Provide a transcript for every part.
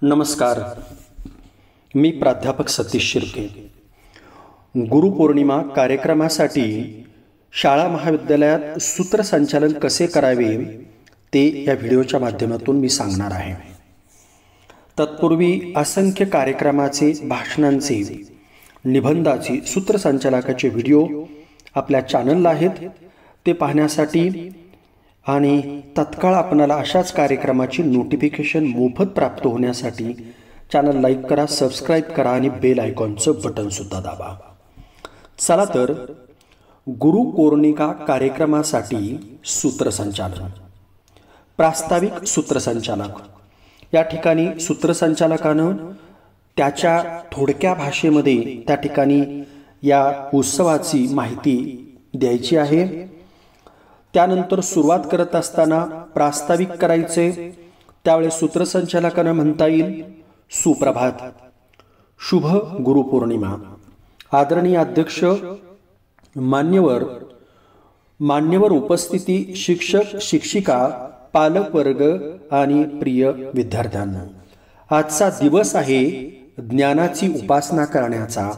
नमस्कार. मी प्राध्यापक सतीश शिर्के. गुरुपौर्णिमा कार्यक्रमासाठी शाळा महाविद्यालयात सूत्रसंचालन कसे करावे ते या व्हिडिओच्या माध्यमातून मी सांगणार आहे. तत्पूर्वी असंख्य कार्यक्रमाचे, भाषणांचे, निबंधाचे, सूत्रसंचालकाचे व्हिडिओ आपल्या चॅनलला आहेत. ते पाहण्यासाठी आणि तत्काळ आपणाला अशाच कार्यक्रमाची नोटिफिकेशन मोफत प्राप्त होण्यासाठी चॅनल लाईक करा, सबस्क्राईब करा आणि बेल आयकॉनचं बटनसुद्धा दाबा. चला तर गुरुपौर्णिमा कार्यक्रमासाठी सूत्रसंचालन. प्रास्ताविक सूत्रसंचालक. या ठिकाणी सूत्रसंचालकानं त्याच्या थोडक्या भाषेमध्ये त्या ठिकाणी या उत्सवाची माहिती द्यायची आहे. त्यानंतर सुरुवात करत असताना प्रास्ताविक करायचे. त्यावेळेस सूत्रसंचालकांना म्हणता येईल, सुप्रभात, शुभ गुरुपौर्णिमा, आदरणीय अध्यक्ष, मान्यवर उपस्थिती, शिक्षक, शिक्षिका, पालक वर्ग आणि प्रिय विद्यार्थ्यांनो, आजचा दिवस आहे ज्ञानाची उपासना करण्याचा.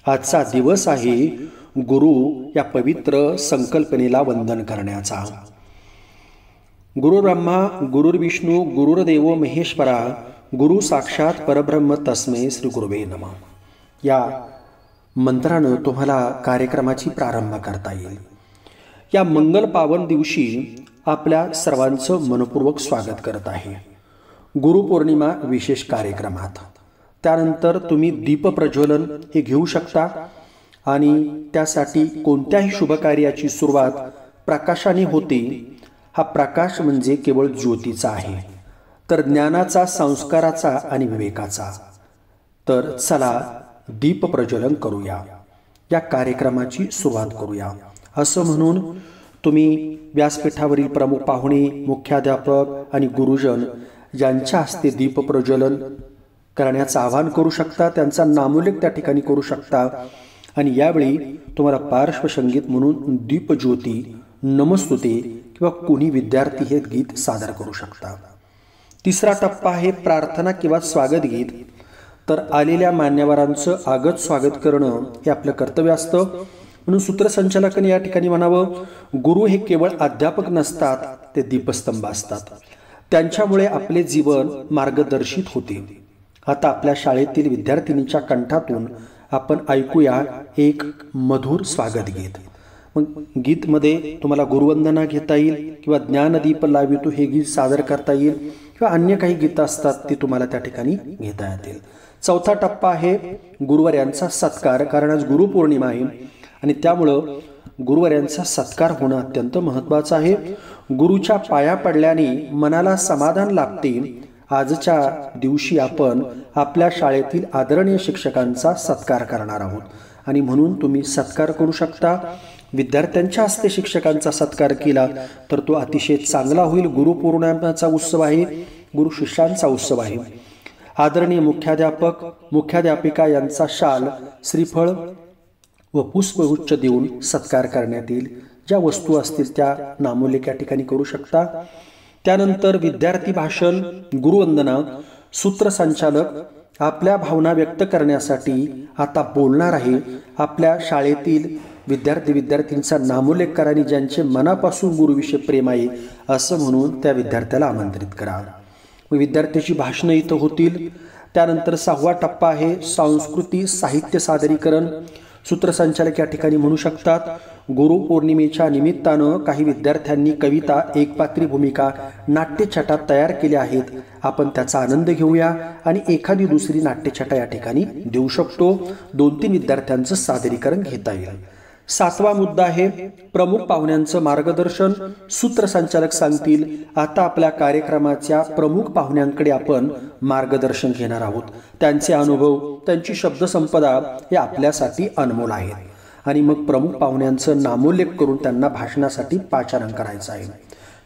आजचा दिवस आहे गुरु या पवित्र संकल्पनेला वंदन करण्याचा. गुरुर्ब्रह्मा गुरुर्विष्णू गुरुर्देव महेश्वरा, गुरु साक्षात परब्रह्म तस्मै श्री गुरुवे नमः. या मंत्रानं तुम्हाला कार्यक्रमाची प्रारंभ करता येईल. या मंगल पावन दिवशी आपल्या सर्वांचं मनपूर्वक स्वागत करत आहे गुरुपौर्णिमा विशेष कार्यक्रमात. त्यानंतर तुम्ही दीप प्रज्वलन हे घेऊ शकता आणि त्यासाठी कोणत्याही शुभकार्याची सुरुवात प्रकाशाने होते. हा प्रकाश म्हणजे केवळ ज्योतीचा आहे, तर ज्ञानाचा, संस्काराचा आणि विवेकाचा. तर चला दीप प्रज्वलन करूया, या कार्यक्रमाची सुरुवात करूया. असं म्हणून तुम्ही व्यासपीठावरील प्रमुख पाहुणे, मुख्याध्यापक आणि गुरुजन यांच्या हस्ते दीप प्रज्वलन करण्याचं आवाहन करू शकता. त्यांचा नामोल्लेख त्या ठिकाणी करू शकता. आणि यावेळी तुम्हाला पार्श्वसंगीत म्हणून दीपज्योती, नमस्तुते किंवा कोणी विद्यार्थी हे गीत सादर करू शकता. तिसरा टप्पा आहे प्रार्थना किंवा स्वागत गीत. तर आलेल्या मान्यवरांचं आगत स्वागत करणं हे आपलं कर्तव्य असतं. म्हणून सूत्रसंचालकाने या ठिकाणी म्हणावं, गुरु हे केवळ अध्यापक नसतात, ते दीपस्तंभ असतात. त्यांच्यामुळे आपले जीवन मार्गदर्शित होते. आता आपल्या शाळेतील विद्यार्थिनीच्या कंठातून आपण ऐकूया एक मधुर स्वागत गीत. मग गीतमध्ये तुम्हाला गुरुवंदना घेता येईल किंवा ज्ञानदीप लावितो हे गीत सादर करता येईल किंवा अन्य काही गीतं असतात ती तुम्हाला त्या ठिकाणी घेता येतील. चौथा टप्पा आहे गुरुवर्यांचा सत्कार. कारण आज गुरुपौर्णिमा आहे आणि त्यामुळं गुरुवर्यांचा सत्कार होणं अत्यंत महत्त्वाचं आहे. गुरुच्या पाया पडल्याने मनाला समाधान लाभते. आजच्या दिवशी आपण आपल्या शाळेतील आदरणीय शिक्षकांचा सत्कार करणार आहोत आणि म्हणून तुम्ही सत्कार करू शकता. विद्यार्थ्यांच्या हस्ते शिक्षकांचा सत्कार केला तर तो अतिशय चांगला होईल. गुरुपौर्णिमेचा उत्सव आहे, गुरु शिष्यांचा उत्सव आहे. आदरणीय मुख्याध्यापक, मुख्याध्यापिका यांचा शाल, श्रीफळ व पुष्पगुच्छ देऊन सत्कार करण्यात येईल. ज्या वस्तू असतील त्या नामोल्लेख या ठिकाणी करू शकता. त्यानंतर विद्यार्थी भाषण, गुरुवंदना. सूत्रसंचालक आपल्या भावना व्यक्त करण्यासाठी आता बोलणार आहे. आपल्या शाळेतील विद्यार्थींचा नामोल्लेख करा आणि ज्यांचे मनापासून गुरुविषयी प्रेम आहे असं म्हणून त्या विद्यार्थ्याला आमंत्रित करा. विद्यार्थ्याची भाषणं इथं होतील. त्यानंतर 6वा टप्पा आहे सांस्कृतिक साहित्य सादरीकरण. सूत्रसंचालक या ठिकाणी म्हणू शकतात, गुरुपौर्णिमेच्या निमित्तानं काही विद्यार्थ्यांनी कविता, एकपात्री भूमिका, नाट्यछटा तयार केल्या आहेत. आपण त्याचा आनंद घेऊया आणि एखादी दुसरी नाट्यछटा या ठिकाणी देऊ शकतो. 2-3 विद्यार्थ्यांचं सादरीकरण घेता येईल. 7वा मुद्दा आहे प्रमुख पाहुण्यांचं मार्गदर्शन. सूत्रसंचालक सांगतील, आता आपल्या कार्यक्रमाच्या प्रमुख पाहुण्यांकडे आपण मार्गदर्शन घेणार आहोत. त्यांचे अनुभव, त्यांची शब्दसंपदा हे आपल्यासाठी अनमोल आहेत. आणि मग प्रमुख पाहुण्यांचं नामोल्लेख करून त्यांना भाषणासाठी पाचारण करायचं आहे.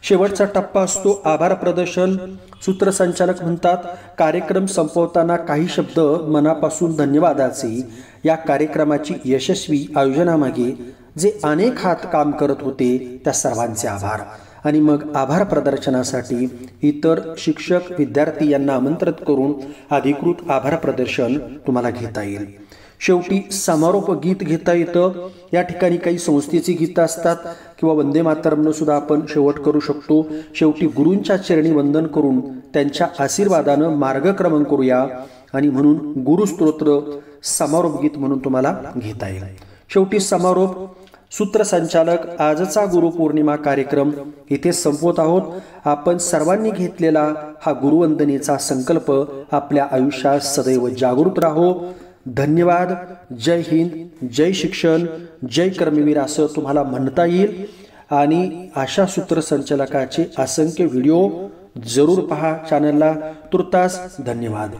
शेवटचा टप्पा असतो आभार प्रदर्शन. सूत्रसंचालक म्हणतात, कार्यक्रम संपवताना काही शब्द मनापासून धन्यवादाचे. या कार्यक्रमाची यशस्वी आयोजनामागे जे अनेक हात काम करत होते त्या सर्वांचे आभार. आणि मग आभार प्रदर्शनासाठी इतर शिक्षक विद्यार्थी यांना आमंत्रित करून अधिकृत आभार प्रदर्शन तुम्हाला घेता येईल। शेवटी समारोप गीत घेता येतं। या ठिकाणी काही संस्थेची गीतं असतात किंवा वंदे मातरमनं सुद्धा आपण शेवट करू शकतो। शेवटी गुरूंच्या चरणी वंदन करून त्यांच्या आशीर्वादानं मार्गक्रमण करूया आणि म्हणून गुरुस्तोत्र समारोप गीत म्हणून तुम्हाला घेता येईल। शेवटी समारोप सूत्रसंचालक आजचा गुरुपौर्णिमा कार्यक्रम इथे संपवत आहोत। आपण सर्वांनी घेतलेला हा गुरुवंदनेचा संकल्प आपल्या आयुष्यात सदैव जागृत राहो। धन्यवाद। जय हिंद, जय शिक्षण, जय कर्मवीर असं तुम्हाला म्हणता येईल। आणि अशा सूत्रसंचालकाचे असंख्य व्हिडिओ जरूर पहा चॅनलला। तुर्तास धन्यवाद।